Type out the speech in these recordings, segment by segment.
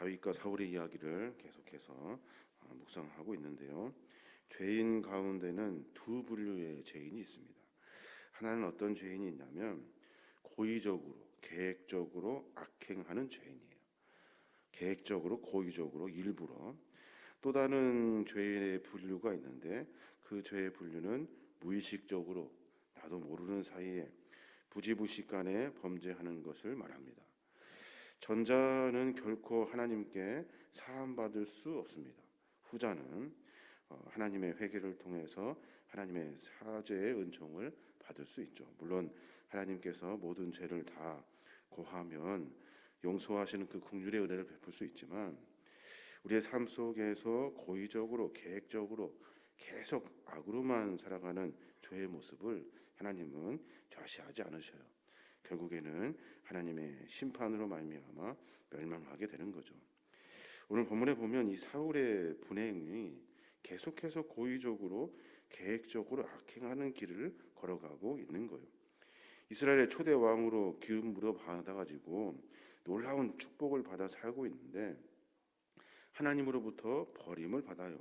다윗과 사울의 이야기를 계속해서 묵상하고 있는데요. 죄인 가운데는 두 분류의 죄인이 있습니다. 하나는 어떤 죄인이 있냐면 고의적으로 계획적으로 악행하는 죄인이에요. 계획적으로 고의적으로 일부러. 또 다른 죄의 분류가 있는데 그 죄의 분류는 무의식적으로 나도 모르는 사이에 부지부식간에 범죄하는 것을 말합니다. 전자는 결코 하나님께 사함받을 수 없습니다. 후자는 하나님의 회개를 통해서 하나님의 사죄의 은총을 받을 수 있죠. 물론 하나님께서 모든 죄를 다 고하면 용서하시는 그 긍휼의 은혜를 베풀 수 있지만 우리의 삶 속에서 고의적으로 계획적으로 계속 악으로만 살아가는 죄의 모습을 하나님은 좌시하지 않으셔요. 결국에는 하나님의 심판으로 말미암아 멸망하게 되는 거죠. 오늘 본문에 보면 이 사울의 분행이 계속해서 고의적으로 계획적으로 악행하는 길을 걸어가고 있는 거예요. 이스라엘의 초대 왕으로 기름 부어 받아가지고 놀라운 축복을 받아 살고 있는데 하나님으로부터 버림을 받아요.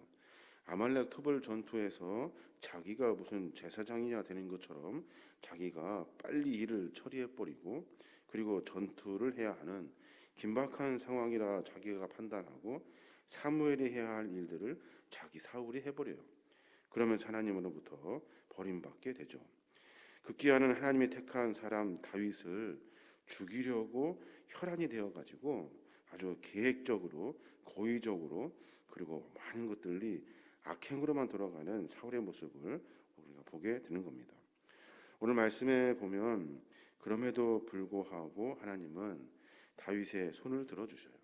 아말렉 토벌 전투에서 자기가 무슨 제사장이냐 되는 것처럼 자기가 빨리 일을 처리해 버리고 그리고 전투를 해야 하는 긴박한 상황이라 자기가 판단하고 사무엘이 해야 할 일들을 자기 사울이 해버려요. 그러면서 하나님으로부터 버림받게 되죠. 급기야는 하나님이 택한 사람 다윗을 죽이려고 혈안이 되어가지고 아주 계획적으로 고의적으로 그리고 많은 것들이 악행으로만 돌아가는 사울의 모습을 우리가 보게 되는 겁니다. 오늘 말씀에 보면 그럼에도 불구하고 하나님은 다윗의 손을 들어주셔요.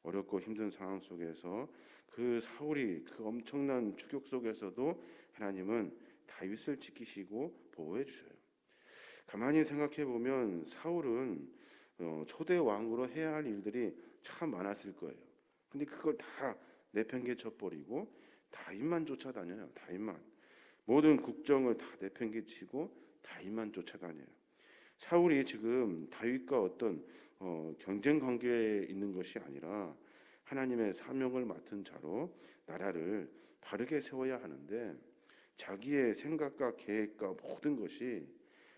어렵고 힘든 상황 속에서 그 사울이 그 엄청난 추격 속에서도 하나님은 다윗을 지키시고 보호해 주셔요. 가만히 생각해 보면 사울은 초대 왕으로 해야 할 일들이 참 많았을 거예요. 근데 그걸 다 내팽개쳐 버리고 다윗만 쫓아다녀요. 다윗만. 모든 국정을 다 내팽개치고 다윗만 쫓아다녀요. 사울이 지금 다윗과 어떤 경쟁 관계에 있는 것이 아니라 하나님의 사명을 맡은 자로 나라를 바르게 세워야 하는데 자기의 생각과 계획과 모든 것이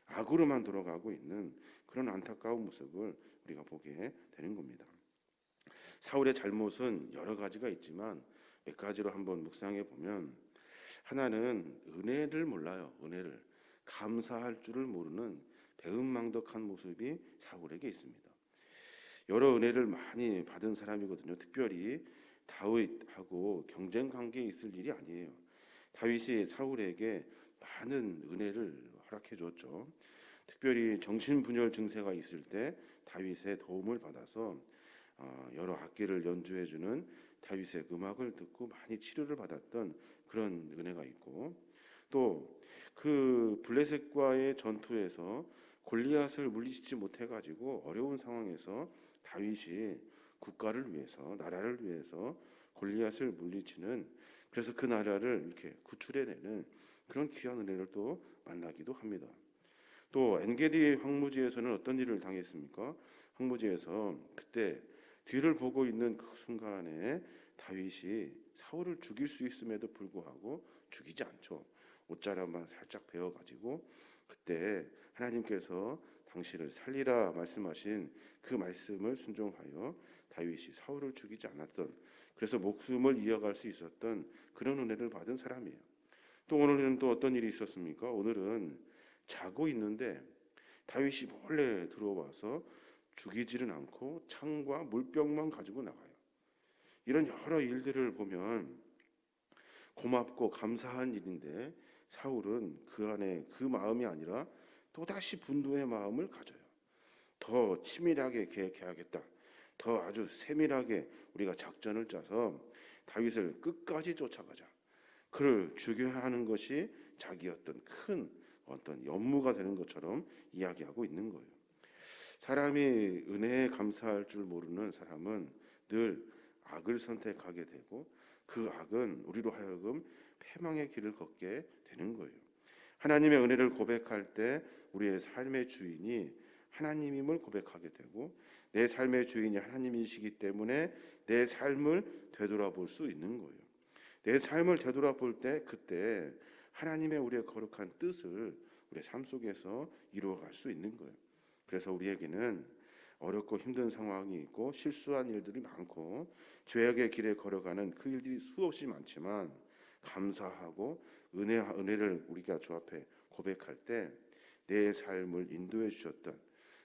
악으로만 돌아가고 있는 그런 안타까운 모습을 우리가 보게 되는 겁니다. 사울의 잘못은 여러 가지가 있지만 몇 가지로 한번 묵상해 보면 하나는 은혜를 몰라요. 은혜를 감사할 줄을 모르는 배은망덕한 모습이 사울에게 있습니다. 여러 은혜를 많이 받은 사람이거든요. 특별히 다윗하고 경쟁 관계에 있을 일이 아니에요. 다윗이 사울에게 많은 은혜를 허락해 줬죠. 특별히 정신분열 증세가 있을 때 다윗의 도움을 받아서 여러 악기를 연주해 주는 다윗의 음악을 듣고 많이 치료를 받았던 그런 은혜가 있고 또 그 블레셋과의 전투에서 골리앗을 물리치지 못해 가지고 어려운 상황에서 다윗이 국가를 위해서 나라를 위해서 골리앗을 물리치는 그래서 그 나라를 이렇게 구출해내는 그런 귀한 은혜를 또 만나기도 합니다. 또 엔게디 황무지에서는 어떤 일을 당했습니까? 황무지에서 그때 뒤를 보고 있는 그 순간에 다윗이 사울을 죽일 수 있음에도 불구하고 죽이지 않죠. 옷자락만 살짝 베어가지고 그때 하나님께서 당신을 살리라 말씀하신 그 말씀을 순종하여 다윗이 사울을 죽이지 않았던 그래서 목숨을 이어갈 수 있었던 그런 은혜를 받은 사람이에요. 또 오늘은 또 어떤 일이 있었습니까? 오늘은 자고 있는데 다윗이 몰래 들어와서 죽이지는 않고 창과 물병만 가지고 나가요. 이런 여러 일들을 보면 고맙고 감사한 일인데 사울은 그 안에 그 마음이 아니라 또다시 분노의 마음을 가져요. 더 치밀하게 계획해야겠다. 더 아주 세밀하게 우리가 작전을 짜서 다윗을 끝까지 쫓아가자. 그를 죽여야 하는 것이 자기 어떤 연무가 되는 것처럼 이야기하고 있는 거예요. 사람이 은혜에 감사할 줄 모르는 사람은 늘 악을 선택하게 되고 그 악은 우리로 하여금 패망의 길을 걷게 되는 거예요. 하나님의 은혜를 고백할 때 우리의 삶의 주인이 하나님임을 고백하게 되고 내 삶의 주인이 하나님이시기 때문에 내 삶을 되돌아볼 수 있는 거예요. 내 삶을 되돌아볼 때 그때 하나님의 우리의 거룩한 뜻을 우리의 삶 속에서 이루어갈 수 있는 거예요. 그래서 우리에게는 어렵고 힘든 상황이 있고 실수한 일들이 많고 죄악의 길에 걸어가는 그 일들이 수없이 많지만 감사하고 은혜를 우리가 주 앞에 고백할 때 내 삶을 인도해 주셨던,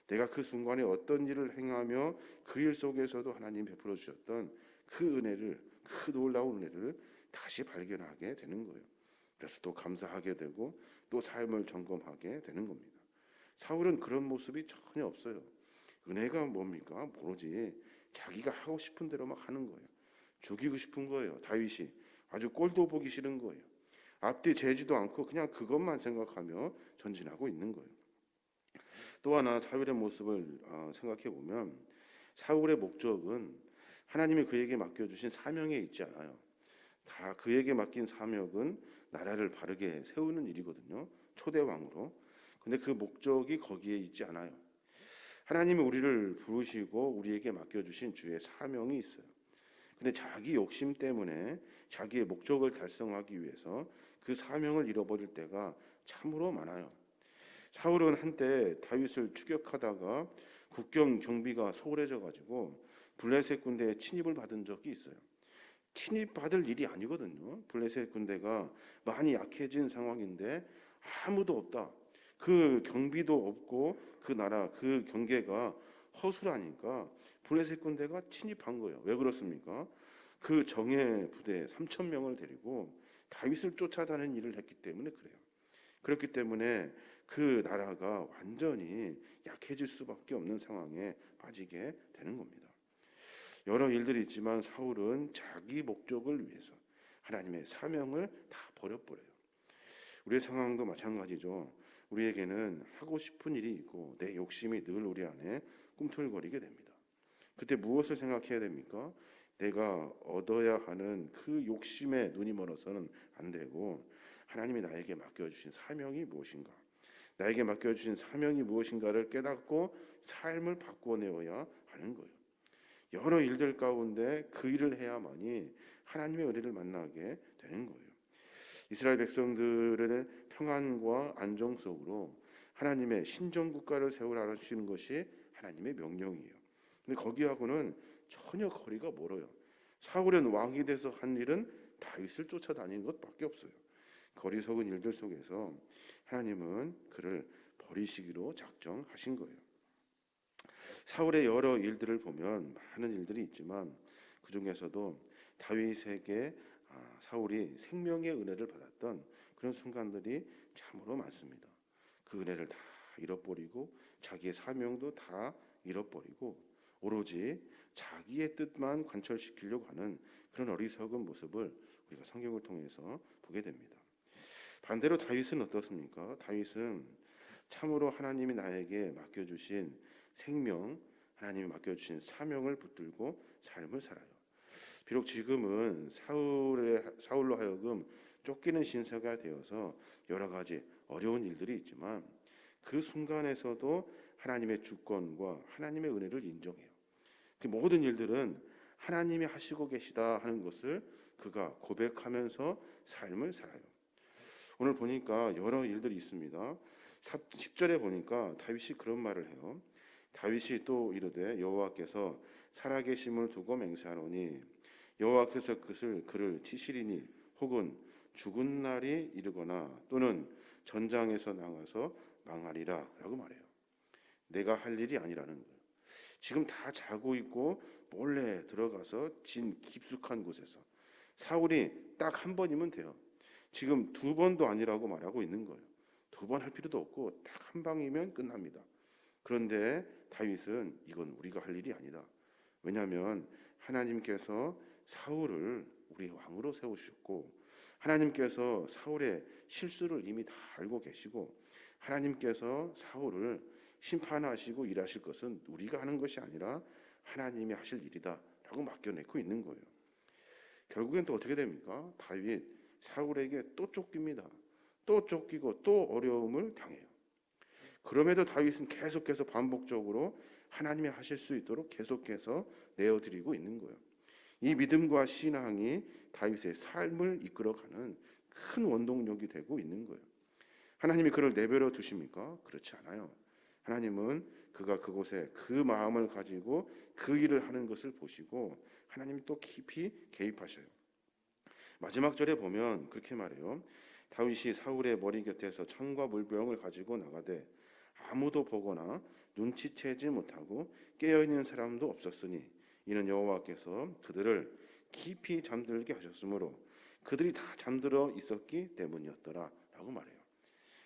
내가 그 순간에 어떤 일을 행하며 그 일 속에서도 하나님 베풀어 주셨던 그 은혜를, 그 놀라운 은혜를 다시 발견하게 되는 거예요. 그래서 또 감사하게 되고 또 삶을 점검하게 되는 겁니다. 사울은 그런 모습이 전혀 없어요. 은혜가 뭡니까? 모르지. 자기가 하고 싶은 대로 막 하는 거예요. 죽이고 싶은 거예요. 다윗이 아주 꼴도 보기 싫은 거예요. 앞뒤 재지도 않고 그냥 그것만 생각하며 전진하고 있는 거예요. 또 하나 사울의 모습을 생각해 보면 사울의 목적은 하나님이 그에게 맡겨주신 사명에 있지 않아요. 다 그에게 맡긴 사명은 나라를 바르게 세우는 일이거든요. 초대왕으로. 근데 그 목적이 거기에 있지 않아요. 하나님이 우리를 부르시고 우리에게 맡겨주신 주의 사명이 있어요. 근데 자기 욕심 때문에 자기의 목적을 달성하기 위해서 그 사명을 잃어버릴 때가 참으로 많아요. 사울은 한때 다윗을 추격하다가 국경 경비가 소홀해져 가지고 블레셋 군대에 침입을 받은 적이 있어요. 침입받을 일이 아니거든요. 블레셋 군대가 많이 약해진 상황인데 아무도 없다. 그 경비도 없고 그 나라 그 경계가 허술하니까 블레셋 군대가 침입한 거예요. 왜 그렇습니까? 그 정예 부대 3천 명을 데리고 다윗을 쫓아다니는 일을 했기 때문에 그래요. 그렇기 때문에 그 나라가 완전히 약해질 수밖에 없는 상황에 빠지게 되는 겁니다. 여러 일들이 있지만 사울은 자기 목적을 위해서 하나님의 사명을 다 버려버려요. 우리의 상황도 마찬가지죠. 우리에게는 하고 싶은 일이 있고 내 욕심이 늘 우리 안에 꿈틀거리게 됩니다. 그때 무엇을 생각해야 됩니까? 내가 얻어야 하는 그 욕심에 눈이 멀어서는 안 되고 하나님이 나에게 맡겨주신 사명이 무엇인가, 나에게 맡겨주신 사명이 무엇인가를 깨닫고 삶을 바꿔내어야 하는 거예요. 여러 일들 가운데 그 일을 해야만이 하나님의 은혜를 만나게 되는 거예요. 이스라엘 백성들의 평안과 안정 속으로 하나님의 신정국가를 세우라 하시는 것이 하나님의 명령이에요. 근데 거기하고는 전혀 거리가 멀어요. 사울은 왕이 돼서 한 일은 다윗을 쫓아다니는 것밖에 없어요. 거리석은 일들 속에서 하나님은 그를 버리시기로 작정하신 거예요. 사울의 여러 일들을 보면 많은 일들이 있지만 그 중에서도 다윗에게 사울이 생명의 은혜를 받았던 그런 순간들이 참으로 많습니다. 그 은혜를 다 잃어버리고 자기의 사명도 다 잃어버리고 오로지 자기의 뜻만 관철시키려고 하는 그런 어리석은 모습을 우리가 성경을 통해서 보게 됩니다. 반대로 다윗은 어떻습니까? 다윗은 참으로 하나님이 나에게 맡겨주신 생명, 하나님이 맡겨주신 사명을 붙들고 삶을 살아요. 비록 지금은 사울로 하여금 쫓기는 신세가 되어서 여러 가지 어려운 일들이 있지만 그 순간에서도 하나님의 주권과 하나님의 은혜를 인정해요. 그 모든 일들은 하나님이 하시고 계시다 하는 것을 그가 고백하면서 삶을 살아요. 오늘 보니까 여러 일들이 있습니다. 10절에 보니까 다윗이 그런 말을 해요. 다윗이 또 이르되 여호와께서 살아계심을 두고 맹세하노니 여호와께서 그를 치시리니 혹은 죽은 날이 이르거나 또는 전장에서 나가서 망하리라 라고 말해요. 내가 할 일이 아니라는 거예요. 지금 다 자고 있고 몰래 들어가서 진 깊숙한 곳에서 사울이 딱 한 번이면 돼요. 지금 두 번도 아니라고 말하고 있는 거예요. 두 번 할 필요도 없고 딱 한 방이면 끝납니다. 그런데 다윗은 이건 우리가 할 일이 아니다. 왜냐하면 하나님께서 사울을 우리 왕으로 세우셨고 하나님께서 사울의 실수를 이미 다 알고 계시고 하나님께서 사울을 심판하시고 일하실 것은 우리가 하는 것이 아니라 하나님이 하실 일이다 라고 맡겨놓고 있는 거예요. 결국엔 또 어떻게 됩니까? 다윗 사울에게 또 쫓깁니다. 또 쫓기고 또 어려움을 당해요. 그럼에도 다윗은 계속해서 반복적으로 하나님이 하실 수 있도록 계속해서 내어드리고 있는 거예요. 이 믿음과 신앙이 다윗의 삶을 이끌어가는 큰 원동력이 되고 있는 거예요. 하나님이 그를 내버려 두십니까? 그렇지 않아요. 하나님은 그가 그곳에 그 마음을 가지고 그 일을 하는 것을 보시고 하나님이 또 깊이 개입하셔요. 마지막 절에 보면 그렇게 말해요. 다윗이 사울의 머리 곁에서 창과 물병을 가지고 나가되 아무도 보거나 눈치채지 못하고 깨어있는 사람도 없었으니 이는 여호와께서 그들을 깊이 잠들게 하셨으므로 그들이 다 잠들어 있었기 때문이었더라 라고 말해요.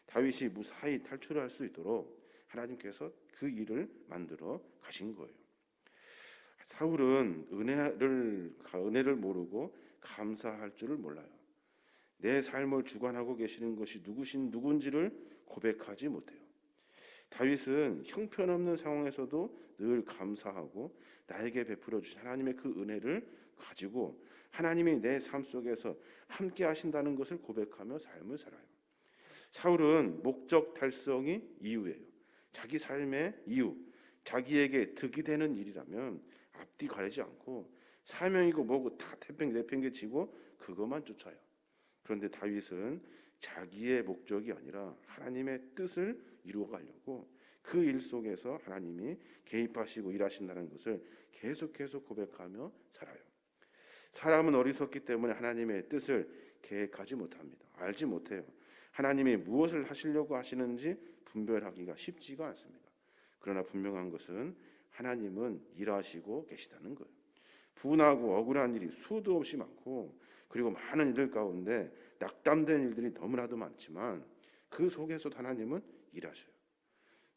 다윗이 무사히 탈출할 수 있도록 하나님께서 그 일을 만들어 가신 거예요. 사울은 은혜를 모르고 감사할 줄을 몰라요. 내 삶을 주관하고 계시는 것이 누군지를 고백하지 못해요. 다윗은 형편없는 상황에서도 늘 감사하고 나에게 베풀어 주신 하나님의 그 은혜를 가지고 하나님이 내 삶 속에서 함께 하신다는 것을 고백하며 삶을 살아요. 사울은 목적 달성이 이유예요. 자기 삶의 이유, 자기에게 득이 되는 일이라면 앞뒤 가리지 않고 사명이고 뭐고 다 내팽개치고 그것만 쫓아요. 그런데 다윗은 자기의 목적이 아니라 하나님의 뜻을 이루어가려고 그 일 속에서 하나님이 개입하시고 일하신다는 것을 계속해서 고백하며 살아요. 사람은 어리석기 때문에 하나님의 뜻을 계획하지 못합니다. 알지 못해요. 하나님이 무엇을 하시려고 하시는지 분별하기가 쉽지가 않습니다. 그러나 분명한 것은 하나님은 일하시고 계시다는 거예요. 분하고 억울한 일이 수도 없이 많고 그리고 많은 일들 가운데 낙담된 일들이 너무나도 많지만 그 속에서도 하나님은 일하셔요.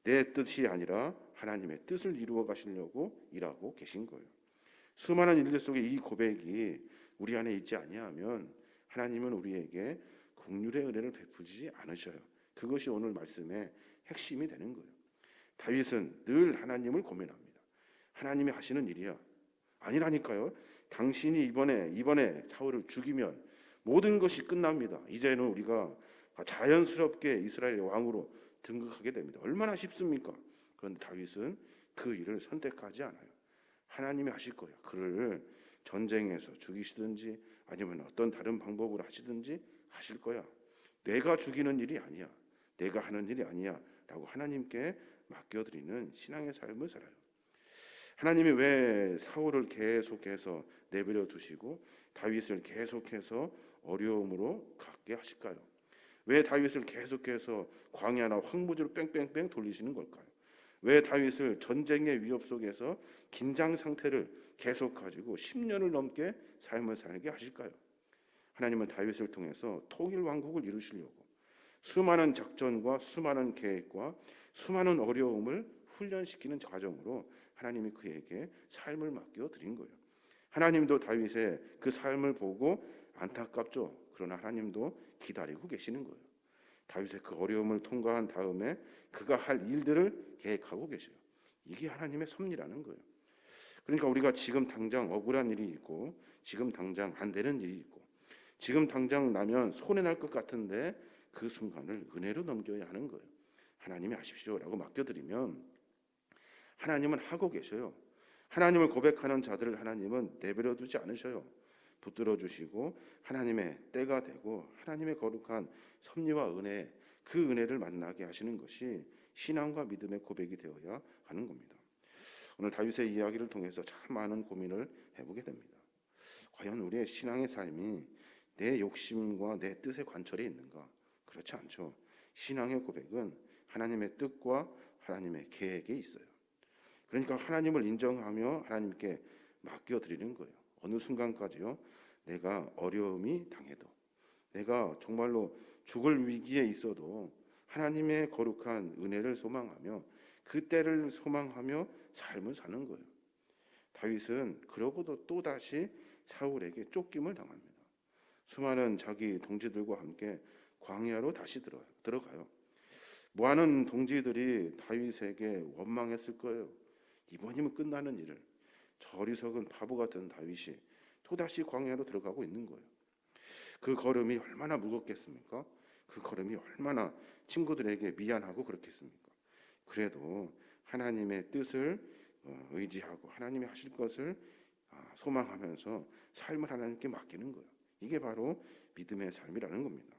내 뜻이 아니라 하나님의 뜻을 이루어 가시려고 일하고 계신 거예요. 수많은 일들 속에 이 고백이 우리 안에 있지 아니하면 하나님은 우리에게 긍휼의 은혜를 베푸지 않으셔요. 그것이 오늘 말씀의 핵심이 되는 거예요. 다윗은 늘 하나님을 고민합니다. 하나님이 하시는 일이야. 아니라니까요. 당신이 이번에 사울을 죽이면 모든 것이 끝납니다. 이제는 우리가 자연스럽게 이스라엘의 왕으로 등극하게 됩니다. 얼마나 쉽습니까? 그런데 다윗은 그 일을 선택하지 않아요. 하나님이 하실 거야. 그를 전쟁에서 죽이시든지 아니면 어떤 다른 방법으로 하시든지 하실 거야. 내가 죽이는 일이 아니야. 내가 하는 일이 아니야. 라고 하나님께 맡겨드리는 신앙의 삶을 살아요. 하나님이 왜 사울을 계속해서 내버려 두시고 다윗을 계속해서 어려움으로 갖게 하실까요? 왜 다윗을 계속해서 광야나 황무지로 뺑뺑뺑 돌리시는 걸까요? 왜 다윗을 전쟁의 위협 속에서 긴장 상태를 계속 가지고 10년을 넘게 삶을 살게 하실까요? 하나님은 다윗을 통해서 통일 왕국을 이루시려고 수많은 작전과 수많은 계획과 수많은 어려움을 훈련시키는 과정으로 하나님이 그에게 삶을 맡겨드린 거예요. 하나님도 다윗의 그 삶을 보고 안타깝죠. 그러나 하나님도 기다리고 계시는 거예요. 다윗의 그 어려움을 통과한 다음에 그가 할 일들을 계획하고 계셔요. 이게 하나님의 섭리라는 거예요. 그러니까 우리가 지금 당장 억울한 일이 있고 지금 당장 안 되는 일이 있고 지금 당장 나면 손해날 것 같은데 그 순간을 은혜로 넘겨야 하는 거예요. 하나님이 하십시오라고 맡겨드리면 하나님은 하고 계셔요. 하나님을 고백하는 자들을 하나님은 내버려 두지 않으셔요. 붙들어 주시고 하나님의 때가 되고 하나님의 거룩한 섭리와 은혜, 그 은혜를 만나게 하시는 것이 신앙과 믿음의 고백이 되어야 하는 겁니다. 오늘 다윗의 이야기를 통해서 참 많은 고민을 해보게 됩니다. 과연 우리의 신앙의 삶이 내 욕심과 내 뜻의 관철에 있는가? 그렇지 않죠. 신앙의 고백은 하나님의 뜻과 하나님의 계획에 있어요. 그러니까 하나님을 인정하며 하나님께 맡겨드리는 거예요. 어느 순간까지요. 내가 어려움이 당해도 내가 정말로 죽을 위기에 있어도 하나님의 거룩한 은혜를 소망하며 그 때를 소망하며 삶을 사는 거예요. 다윗은 그러고도 또다시 사울에게 쫓김을 당합니다. 수많은 자기 동지들과 함께 광야로 다시 들어가요. 많은 동지들이 다윗에게 원망했을 거예요. 이번이면 끝나는 일을 저 어리석은 바보 같은 다윗이 또다시 광야로 들어가고 있는 거예요. 그 걸음이 얼마나 무겁겠습니까? 그 걸음이 얼마나 친구들에게 미안하고 그렇겠습니까? 그래도 하나님의 뜻을 의지하고 하나님이 하실 것을 소망하면서 삶을 하나님께 맡기는 거예요. 이게 바로 믿음의 삶이라는 겁니다.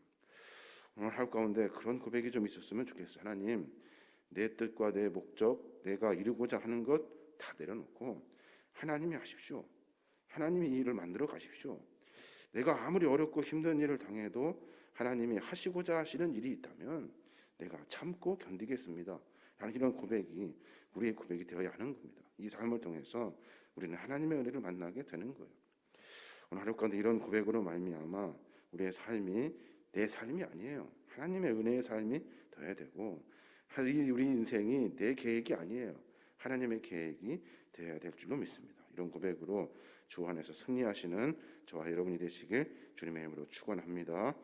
오늘 하루 가운데 그런 고백이 좀 있었으면 좋겠어요. 하나님, 내 뜻과 내 목적, 내가 이루고자 하는 것 다 내려놓고 하나님이 하십시오. 하나님이 이 일을 만들어 가십시오. 내가 아무리 어렵고 힘든 일을 당해도 하나님이 하시고자 하시는 일이 있다면 내가 참고 견디겠습니다. 라는 이런 고백이 우리의 고백이 되어야 하는 겁니다. 이 삶을 통해서 우리는 하나님의 은혜를 만나게 되는 거예요. 오늘 하루 가운데 이런 고백으로 말미암아 우리의 삶이 내 삶이 아니에요. 하나님의 은혜의 삶이 되어야 되고, 우리 인생이 내 계획이 아니에요. 하나님의 계획이 되어야 될 줄로 믿습니다. 이런 고백으로 주 안에서 승리하시는 저와 여러분이 되시길 주님의 이름으로 축원합니다.